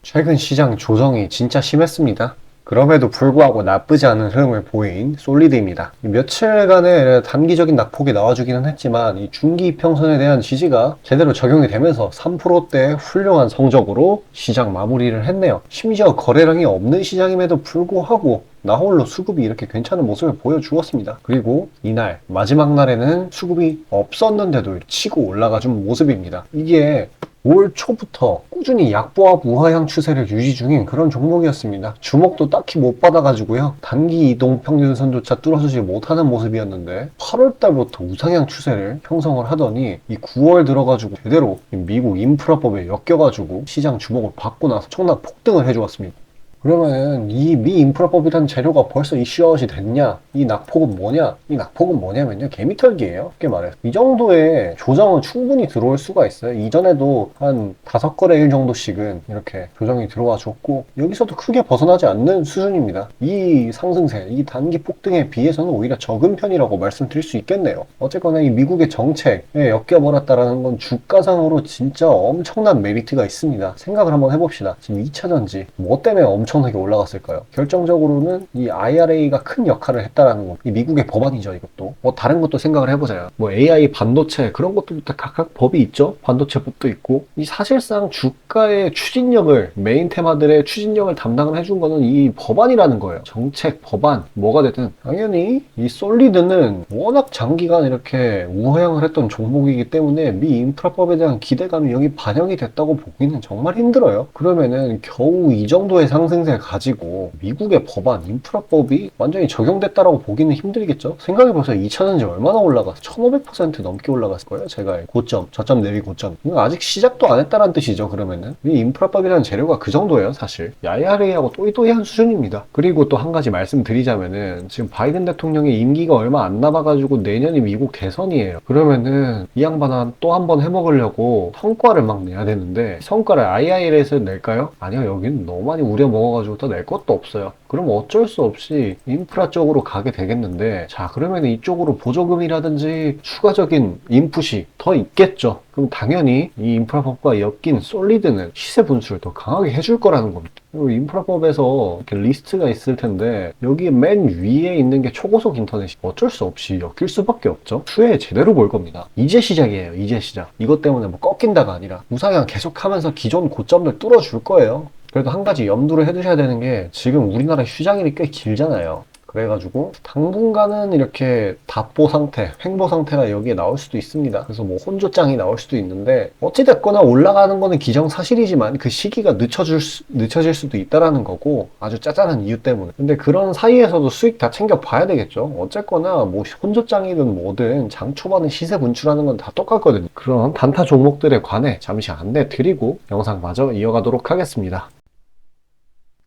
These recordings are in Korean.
최근 시장 조정이 진짜 심했습니다. 그럼에도 불구하고 나쁘지 않은 흐름을 보인 솔리드입니다. 며칠간의 단기적인 낙폭이 나와주기는 했지만 이 중기 이평선에 대한 지지가 제대로 적용이 되면서 3%대 훌륭한 성적으로 시장 마무리를 했네요. 심지어 거래량이 없는 시장임에도 불구하고 나홀로 수급이 이렇게 괜찮은 모습을 보여주었습니다. 그리고 이날 마지막 날에는 수급이 없었는데도 치고 올라가준 모습입니다. 이게 올 초부터 꾸준히 약보합 우하향 추세를 유지 중인 그런 종목이었습니다. 주목도 딱히 못 받아가지고요. 단기 이동 평균선조차 뚫어주지 못하는 모습이었는데 8월 달부터 우상향 추세를 형성을 하더니 이 9월 들어가지고 제대로 미국 인프라법에 엮여가지고 시장 주목을 받고 나서 청락 폭등을 해주었습니다. 그러면 이 미인프라법이라는 재료가 벌써 이슈아웃이 됐냐? 이 낙폭은 뭐냐? 이 낙폭은 뭐냐면요. 개미털기예요. 쉽게 말해서. 이 정도의 조정은 충분히 들어올 수가 있어요. 이전에도 한 5거래일 정도씩은 이렇게 조정이 들어와 줬고 여기서도 크게 벗어나지 않는 수준입니다. 이 상승세, 이 단기 폭등에 비해서는 오히려 적은 편이라고 말씀드릴 수 있겠네요. 어쨌거나 이 미국의 정책에 엮여버렸다라는 건 주가상으로 진짜 엄청난 메리트가 있습니다. 생각을 한번 해봅시다. 지금 2차전지 뭐 때문에 엄청나게 올라갔을까요? 결정적으로는 이 IRA가 큰 역할을 했다라는 거. 이 미국의 법안이죠, 이것도. 뭐 다른 것도 생각을 해보자요. 뭐 AI 반도체 그런 것들부터 각각 법이 있죠. 반도체법도 있고. 이 사실상 주가의 추진력을 메인 테마들의 추진력을 담당을 해준 거는 이 법안이라는 거예요. 정책, 법안, 뭐가 됐든 당연히 이 솔리드는 워낙 장기간 이렇게 우하향을 했던 종목이기 때문에 미 인프라법에 대한 기대감이 여기 반영이 됐다고 보기는 정말 힘들어요. 그러면은 겨우 이 정도의 상승세 가지고 미국의 법안, 인프라법이 완전히 적용됐다라고 보기는 힘들겠죠? 생각해보세요. 2차전지 얼마나 올라갔어? 1500% 넘게 올라갔을 거예요. 제가 고점, 저점 내비 고점. 이거 아직 시작도 안 했다는 뜻이죠, 그러면은. 이 인프라법이라는 재료가 그 정도예요, 사실. IRA하고 또이또이한 수준입니다. 그리고 또 한 가지 말씀드리자면은 지금 바이든 대통령의 임기가 얼마 안 남아가지고 내년이 미국 대선이에요. 그러면은 이 양반은 또 한 번 해먹으려고 성과를 막 내야 되는데 성과를 IRA에서 낼까요? 아니요, 여기는 너무 많이 우려 먹어가지고 더 낼 것도 없어요. 그럼 어쩔 수 없이 인프라 쪽으로 가게 되겠는데, 자, 그러면 이쪽으로 보조금이라든지 추가적인 인풋이 더 있겠죠. 그럼 당연히 이 인프라법과 엮인 솔리드는 시세 분수를 더 강하게 해줄 거라는 겁니다. 그리고 인프라법에서 이렇게 리스트가 있을 텐데 여기 맨 위에 있는 게 초고속 인터넷이 어쩔 수 없이 엮일 수밖에 없죠. 추후에 제대로 볼 겁니다. 이제 시작이에요. 이제 시작. 이것 때문에 뭐 꺾인다가 아니라 우상향 계속하면서 기존 고점들 뚫어줄 거예요. 그래도 한 가지 염두를 해두셔야 되는 게 지금 우리나라 휴장일이 꽤 길잖아요. 그래가지고 당분간은 이렇게 답보 상태, 횡보 상태가 여기에 나올 수도 있습니다. 그래서 뭐 혼조장이 나올 수도 있는데 어찌됐거나 올라가는 거는 기정사실이지만 그 시기가 늦춰질 수도 있다라는 거고 아주 짜잘한 이유 때문에. 근데 그런 사이에서도 수익 다 챙겨 봐야 되겠죠. 어쨌거나 뭐 혼조장이든 뭐든 장 초반에 시세 분출하는 건 다 똑같거든요. 그런 단타 종목들에 관해 잠시 안내 드리고 영상 마저 이어가도록 하겠습니다.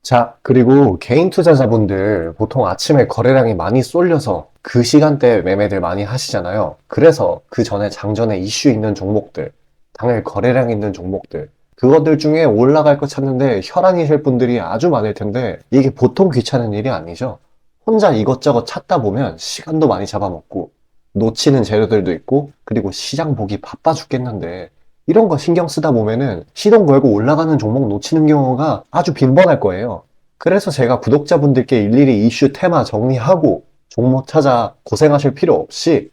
자, 그리고 개인 투자자분들 보통 아침에 거래량이 많이 쏠려서 그 시간대에 매매들 많이 하시잖아요. 그래서 그 전에 장전에 이슈 있는 종목들, 당일 거래량 있는 종목들, 그것들 중에 올라갈 거 찾는데 혈안이실 분들이 아주 많을 텐데 이게 보통 귀찮은 일이 아니죠. 혼자 이것저것 찾다 보면 시간도 많이 잡아먹고 놓치는 재료들도 있고 그리고 시장 보기 바빠 죽겠는데 이런 거 신경 쓰다 보면은 시동 걸고 올라가는 종목 놓치는 경우가 아주 빈번할 거예요. 그래서 제가 구독자분들께 일일이 이슈 테마 정리하고 종목 찾아 고생하실 필요 없이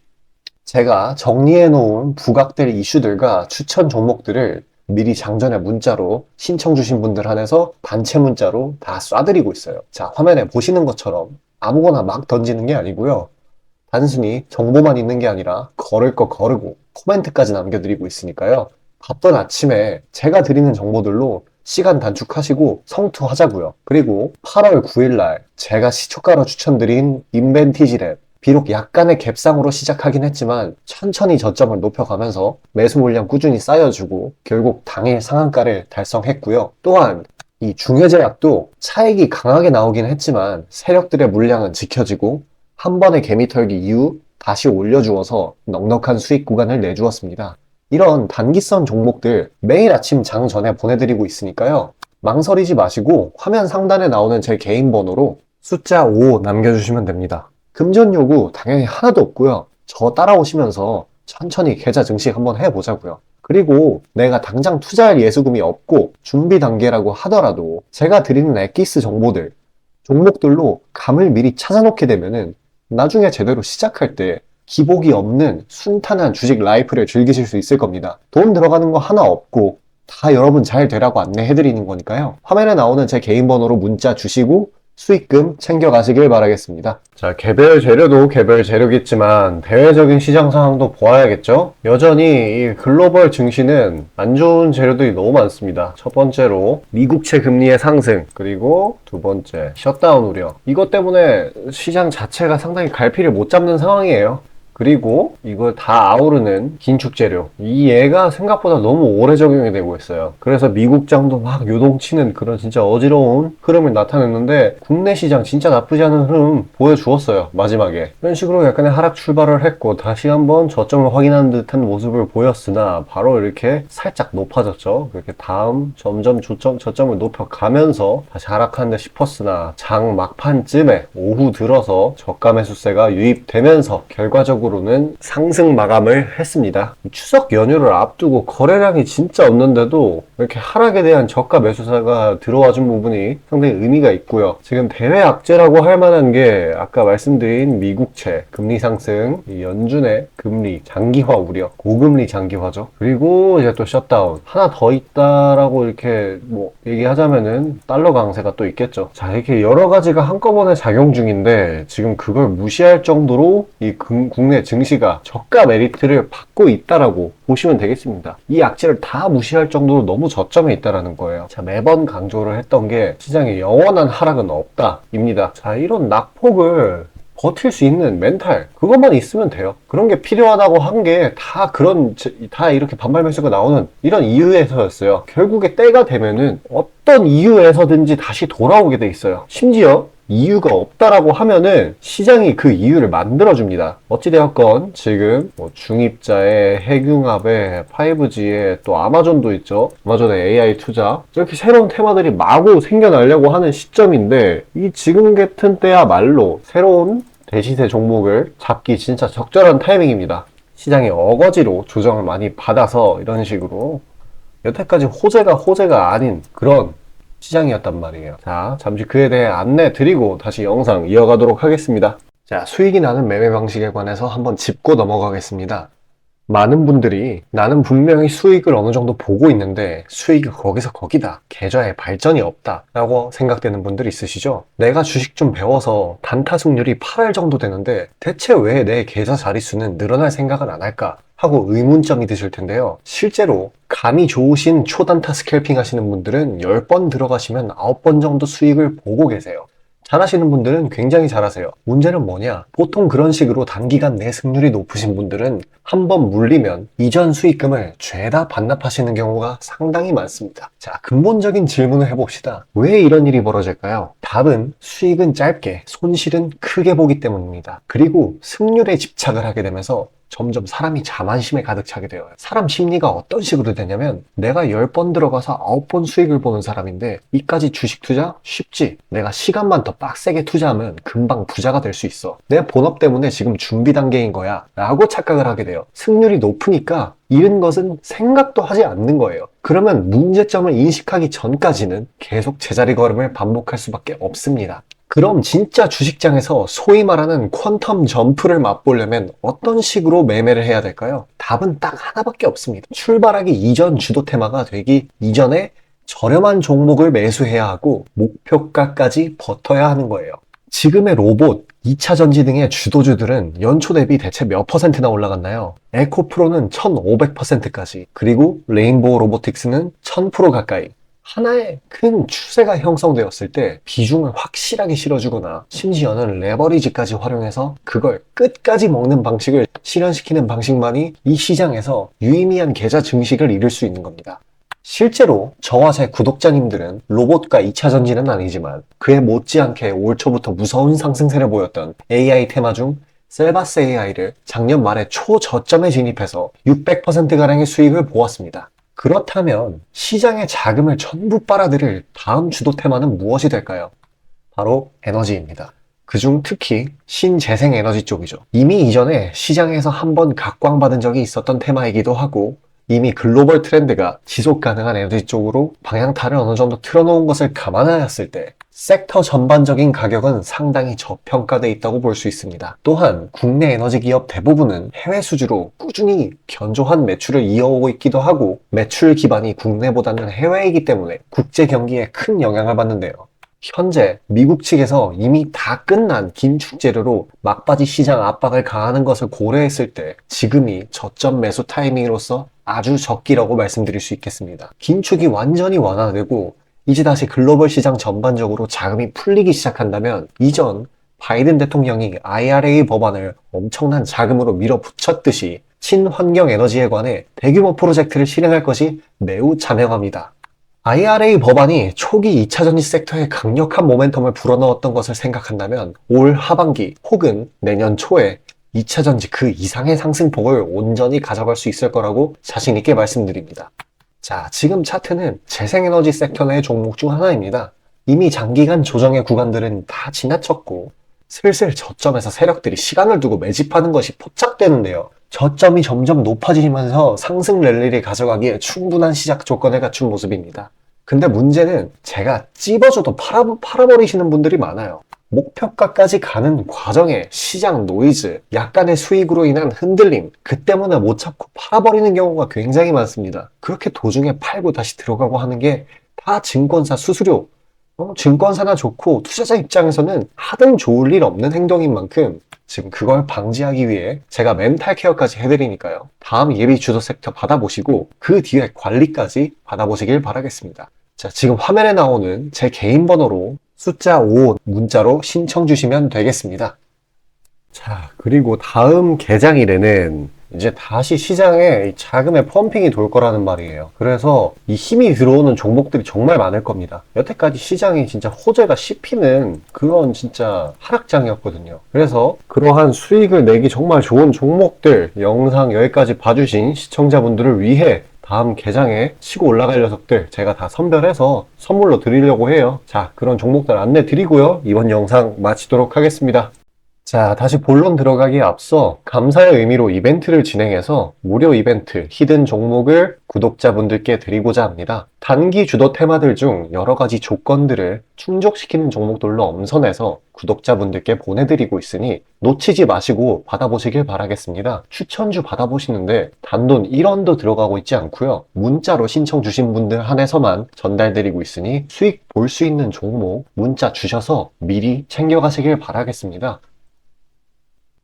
제가 정리해 놓은 부각될 이슈들과 추천 종목들을 미리 장전에 문자로 신청 주신 분들 한해서 단체 문자로 다 쏴드리고 있어요. 자, 화면에 보시는 것처럼 아무거나 막 던지는 게 아니고요. 단순히 정보만 있는 게 아니라 걸을 거 거르고 코멘트까지 남겨드리고 있으니까요. 바쁜 아침에 제가 드리는 정보들로 시간 단축하시고 성투하자고요. 그리고 8월 9일날 제가 시초가로 추천드린 인벤티지랩 비록 약간의 갭상으로 시작하긴 했지만 천천히 저점을 높여가면서 매수 물량 꾸준히 쌓여주고 결국 당일 상한가를 달성했고요. 또한 이 중해제약도 차익이 강하게 나오긴 했지만 세력들의 물량은 지켜지고 한 번의 개미털기 이후 다시 올려주어서 넉넉한 수익 구간을 내주었습니다. 이런 단기성 종목들 매일 아침 장 전에 보내드리고 있으니까요. 망설이지 마시고 화면 상단에 나오는 제 개인 번호로 숫자 5 남겨주시면 됩니다. 금전 요구 당연히 하나도 없고요. 저 따라오시면서 천천히 계좌 증식 한번 해보자고요. 그리고 내가 당장 투자할 예수금이 없고 준비 단계라고 하더라도 제가 드리는 엑기스 정보들, 종목들로 감을 미리 찾아놓게 되면은 나중에 제대로 시작할 때 기복이 없는 순탄한 주식 라이프를 즐기실 수 있을 겁니다. 돈 들어가는 거 하나 없고 다 여러분 잘 되라고 안내해드리는 거니까요. 화면에 나오는 제 개인 번호로 문자 주시고 수익금 챙겨가시길 바라겠습니다. 자, 개별 재료도 개별 재료겠지만 대외적인 시장 상황도 보아야겠죠? 여전히 이 글로벌 증시는 안 좋은 재료들이 너무 많습니다. 첫 번째로 미국채 금리의 상승, 그리고 두 번째 셧다운 우려. 이것 때문에 시장 자체가 상당히 갈피를 못 잡는 상황이에요. 그리고 이걸 다 아우르는 긴축 재료. 이 얘가 생각보다 너무 오래 적용이 되고 있어요. 그래서 미국장도 막 요동치는 그런 진짜 어지러운 흐름을 나타냈는데 국내 시장 진짜 나쁘지 않은 흐름 보여주었어요. 마지막에. 이런 식으로 약간의 하락 출발을 했고 다시 한번 저점을 확인하는 듯한 모습을 보였으나 바로 이렇게 살짝 높아졌죠. 그렇게 다음 점점 저점을 높여가면서 다시 하락하는데 싶었으나 장 막판쯤에 오후 들어서 저가 매수세가 유입되면서 결과적으로는 상승 마감을 했습니다. 추석 연휴를 앞두고 거래량이 진짜 없는데도 이렇게 하락에 대한 저가 매수세가 들어와준 부분이 상당히 의미가 있고요. 지금 대외 악재라고 할 만한 게 아까 말씀드린 미국채 금리 상승, 연준의 금리 장기화 우려, 고금리 장기화죠. 그리고 이제 또 셧다운 하나 더 있다라고 이렇게 뭐 얘기하자면은 달러 강세가 또 있겠죠. 자, 이렇게 여러 가지가 한꺼번에 작용 중인데 지금 그걸 무시할 정도로 이 국내 증시가 저가 메리트를 받고 있다라고 보시면 되겠습니다. 이 악재를 다 무시할 정도로 너무 저점에 있다라는 거예요. 자, 매번 강조를 했던 게 시장에 영원한 하락은 없다입니다. 자, 이런 낙폭을 버틸 수 있는 멘탈, 그것만 있으면 돼요. 그런 게 필요하다고 한 게 다 이렇게 반발 매수가 나오는 이런 이유에서였어요. 결국에 때가 되면은 어떤 이유에서든지 다시 돌아오게 돼 있어요. 심지어 이유가 없다라고 하면은 시장이 그 이유를 만들어줍니다. 어찌되었건 지금 뭐 중입자에 핵융합에 5G에 또 아마존도 있죠. 아마존의 AI 투자, 이렇게 새로운 테마들이 마구 생겨나려고 하는 시점인데 이 지금 같은 때야말로 새로운 대시세 종목을 잡기 진짜 적절한 타이밍입니다. 시장이 어거지로 조정을 많이 받아서 이런 식으로 여태까지 호재가 아닌 그런 시장이었단 말이에요. 자, 잠시 그에 대해 안내 드리고 다시 영상 이어가도록 하겠습니다. 자, 수익이 나는 매매 방식에 관해서 한번 짚고 넘어가겠습니다. 많은 분들이 나는 분명히 수익을 어느 정도 보고 있는데 수익이 거기서 거기다, 계좌에 발전이 없다 라고 생각되는 분들이 있으시죠? 내가 주식 좀 배워서 단타 승률이 8할 정도 되는데 대체 왜 내 계좌 자릿수는 늘어날 생각을 안 할까 하고 의문점이 드실 텐데요. 실제로 감이 좋으신 초단타 스캘핑 하시는 분들은 10번 들어가시면 9번 정도 수익을 보고 계세요. 잘하시는 분들은 굉장히 잘하세요. 문제는 뭐냐? 보통 그런 식으로 단기간 내 승률이 높으신 분들은 한번 물리면 이전 수익금을 죄다 반납하시는 경우가 상당히 많습니다. 자, 근본적인 질문을 해봅시다. 왜 이런 일이 벌어질까요? 답은 수익은 짧게, 손실은 크게 보기 때문입니다. 그리고 승률에 집착을 하게 되면서 점점 사람이 자만심에 가득 차게 돼요. 사람 심리가 어떤 식으로 되냐면 내가 10번 들어가서 9번 수익을 보는 사람인데 이까지 주식 투자? 쉽지. 내가 시간만 더 빡세게 투자하면 금방 부자가 될 수 있어. 내 본업 때문에 지금 준비 단계인 거야 라고 착각을 하게 돼요. 승률이 높으니까 잃은 것은 생각도 하지 않는 거예요. 그러면 문제점을 인식하기 전까지는 계속 제자리 걸음을 반복할 수밖에 없습니다. 그럼 진짜 주식장에서 소위 말하는 퀀텀 점프를 맛보려면 어떤 식으로 매매를 해야 될까요? 답은 딱 하나밖에 없습니다. 출발하기 이전 주도 테마가 되기 이전에 저렴한 종목을 매수해야 하고 목표가까지 버텨야 하는 거예요. 지금의 로봇, 2차 전지 등의 주도주들은 연초 대비 대체 몇 %나 올라갔나요? 에코프로는 1500%까지, 그리고 레인보우 로보틱스는 1000% 가까이. 하나의 큰 추세가 형성되었을 때 비중을 확실하게 실어주거나 심지어는 레버리지까지 활용해서 그걸 끝까지 먹는 방식을 실현시키는 방식만이 이 시장에서 유의미한 계좌 증식을 이룰 수 있는 겁니다. 실제로 저와 제 구독자님들은 로봇과 2차 전지는 아니지만 그에 못지않게 올 초부터 무서운 상승세를 보였던 AI 테마 중 셀바스 AI를 작년 말에 초저점에 진입해서 600%가량의 수익을 보았습니다. 그렇다면 시장의 자금을 전부 빨아들일 다음 주도 테마는 무엇이 될까요? 바로 에너지입니다. 그중 특히 신재생 에너지 쪽이죠. 이미 이전에 시장에서 한번 각광받은 적이 있었던 테마이기도 하고 이미 글로벌 트렌드가 지속 가능한 에너지 쪽으로 방향타를 어느 정도 틀어놓은 것을 감안하였을 때 섹터 전반적인 가격은 상당히 저평가되어 있다고 볼 수 있습니다. 또한 국내 에너지 기업 대부분은 해외 수주로 꾸준히 견조한 매출을 이어오고 있기도 하고 매출 기반이 국내보다는 해외이기 때문에 국제 경기에 큰 영향을 받는데요. 현재 미국 측에서 이미 다 끝난 긴축 재료로 막바지 시장 압박을 가하는 것을 고려했을 때 지금이 저점 매수 타이밍으로서 아주 적기라고 말씀드릴 수 있겠습니다. 긴축이 완전히 완화되고 이제 다시 글로벌 시장 전반적으로 자금이 풀리기 시작한다면 이전 바이든 대통령이 IRA 법안을 엄청난 자금으로 밀어붙였듯이 친환경 에너지에 관해 대규모 프로젝트를 실행할 것이 매우 자명합니다. IRA 법안이 초기 2차전지 섹터에 강력한 모멘텀을 불어넣었던 것을 생각한다면 올 하반기 혹은 내년 초에 2차전지 그 이상의 상승폭을 온전히 가져갈 수 있을 거라고 자신 있게 말씀드립니다. 자, 지금 차트는 재생에너지 섹터 내 종목 중 하나입니다. 이미 장기간 조정의 구간들은 다 지나쳤고 슬슬 저점에서 세력들이 시간을 두고 매집하는 것이 포착되는데요. 저점이 점점 높아지면서 상승 랠리를 가져가기에 충분한 시작 조건을 갖춘 모습입니다. 근데 문제는 제가 찝어줘도 팔아버리시는 분들이 많아요. 목표가까지 가는 과정에 시장 노이즈, 약간의 수익으로 인한 흔들림, 그 때문에 못 잡고 팔아버리는 경우가 굉장히 많습니다. 그렇게 도중에 팔고 다시 들어가고 하는 게 다 증권사 수수료, 증권사나 좋고 투자자 입장에서는 하등 좋을 일 없는 행동인 만큼 지금 그걸 방지하기 위해 제가 멘탈 케어까지 해드리니까요. 다음 예비 주도 섹터 받아보시고 그 뒤에 관리까지 받아보시길 바라겠습니다. 자, 지금 화면에 나오는 제 개인 번호로 숫자 5 문자로 신청 주시면 되겠습니다. 자, 그리고 다음 개장일에는 이제 다시 시장에 자금의 펌핑이 돌 거라는 말이에요. 그래서 이 힘이 들어오는 종목들이 정말 많을 겁니다. 여태까지 시장이 진짜 호재가 씹히는 그런 진짜 하락장이었거든요. 그래서 그러한 수익을 내기 정말 좋은 종목들 영상 여기까지 봐주신 시청자분들을 위해 다음 개장에 치고 올라갈 녀석들 제가 다 선별해서 선물로 드리려고 해요. 자, 그런 종목들 안내 드리고요. 이번 영상 마치도록 하겠습니다. 자, 다시 본론 들어가기에 앞서 감사의 의미로 이벤트를 진행해서 무료 이벤트 히든 종목을 구독자분들께 드리고자 합니다. 단기 주도 테마들 중 여러 가지 조건들을 충족시키는 종목들로 엄선해서 구독자분들께 보내드리고 있으니 놓치지 마시고 받아보시길 바라겠습니다. 추천주 받아보시는데 단돈 1원도 들어가고 있지 않고요. 문자로 신청 주신 분들 한해서만 전달드리고 있으니 수익 볼 수 있는 종목 문자 주셔서 미리 챙겨가시길 바라겠습니다.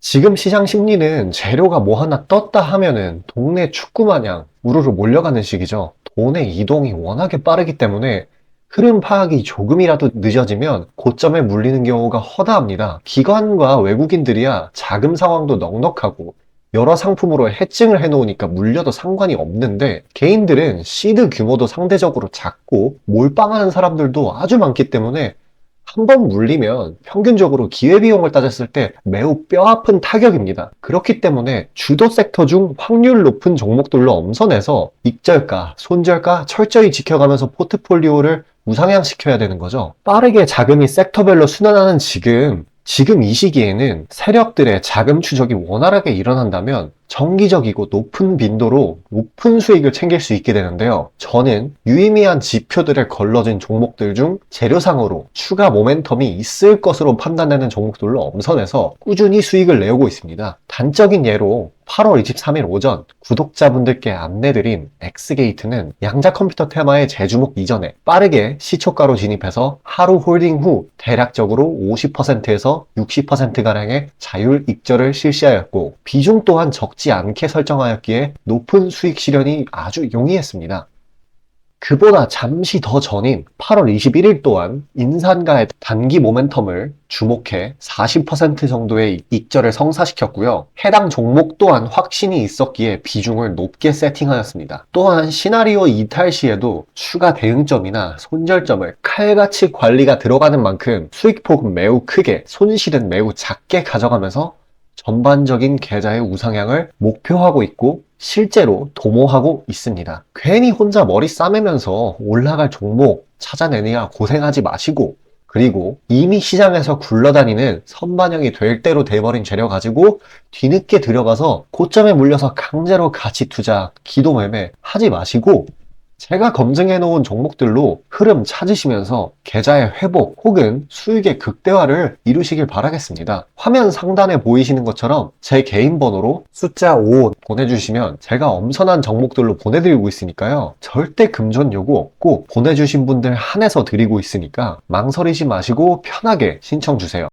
지금 시장 심리는 재료가 뭐 하나 떴다 하면은 동네 축구 마냥 우르르 몰려가는 시기죠. 돈의 이동이 워낙에 빠르기 때문에 흐름 파악이 조금이라도 늦어지면 고점에 물리는 경우가 허다합니다. 기관과 외국인들이야 자금 상황도 넉넉하고 여러 상품으로 해칭을 해놓으니까 물려도 상관이 없는데 개인들은 시드 규모도 상대적으로 작고 몰빵하는 사람들도 아주 많기 때문에 한 번 물리면 평균적으로 기회비용을 따졌을 때 매우 뼈아픈 타격입니다. 그렇기 때문에 주도 섹터 중 확률 높은 종목들로 엄선해서 익절가, 손절가 철저히 지켜가면서 포트폴리오를 우상향시켜야 되는 거죠. 빠르게 자금이 섹터별로 순환하는 지금 이 시기에는 세력들의 자금 추적이 원활하게 일어난다면 정기적이고 높은 빈도로 높은 수익을 챙길 수 있게 되는데요. 저는 유의미한 지표들을 걸러진 종목들 중 재료상으로 추가 모멘텀이 있을 것으로 판단되는 종목들로 엄선해서 꾸준히 수익을 내오고 있습니다. 단적인 예로 8월 23일 오전 구독자분들께 안내드린 엑스게이트는 양자 컴퓨터 테마의 재주목 이전에 빠르게 시초가로 진입해서 하루 홀딩 후 대략적으로 50%에서 60%가량의 자율 익절을 실시하였고 비중 또한 적지 않게 설정하였기에 높은 수익 실현이 아주 용이했습니다. 그보다 잠시 더 전인 8월 21일 또한 인산가의 단기 모멘텀을 주목해 40% 정도의 익절을 성사시켰고요. 해당 종목 또한 확신이 있었기에 비중을 높게 세팅하였습니다. 또한 시나리오 이탈 시에도 추가 대응점이나 손절점을 칼같이 관리가 들어가는 만큼 수익폭은 매우 크게, 손실은 매우 작게 가져가면서 전반적인 계좌의 우상향을 목표하고 있고 실제로 도모하고 있습니다. 괜히 혼자 머리 싸매면서 올라갈 종목 찾아내느라 고생하지 마시고 그리고 이미 시장에서 굴러다니는 선반영이 될 대로 돼버린 재료 가지고 뒤늦게 들어가서 고점에 물려서 강제로 가치 투자, 기도 매매 하지 마시고 제가 검증해 놓은 종목들로 흐름 찾으시면서 계좌의 회복 혹은 수익의 극대화를 이루시길 바라겠습니다. 화면 상단에 보이시는 것처럼 제 개인 번호로 숫자 5 보내주시면 제가 엄선한 종목들로 보내드리고 있으니까요. 절대 금전 요구 없고 보내주신 분들 한해서 드리고 있으니까 망설이지 마시고 편하게 신청 주세요.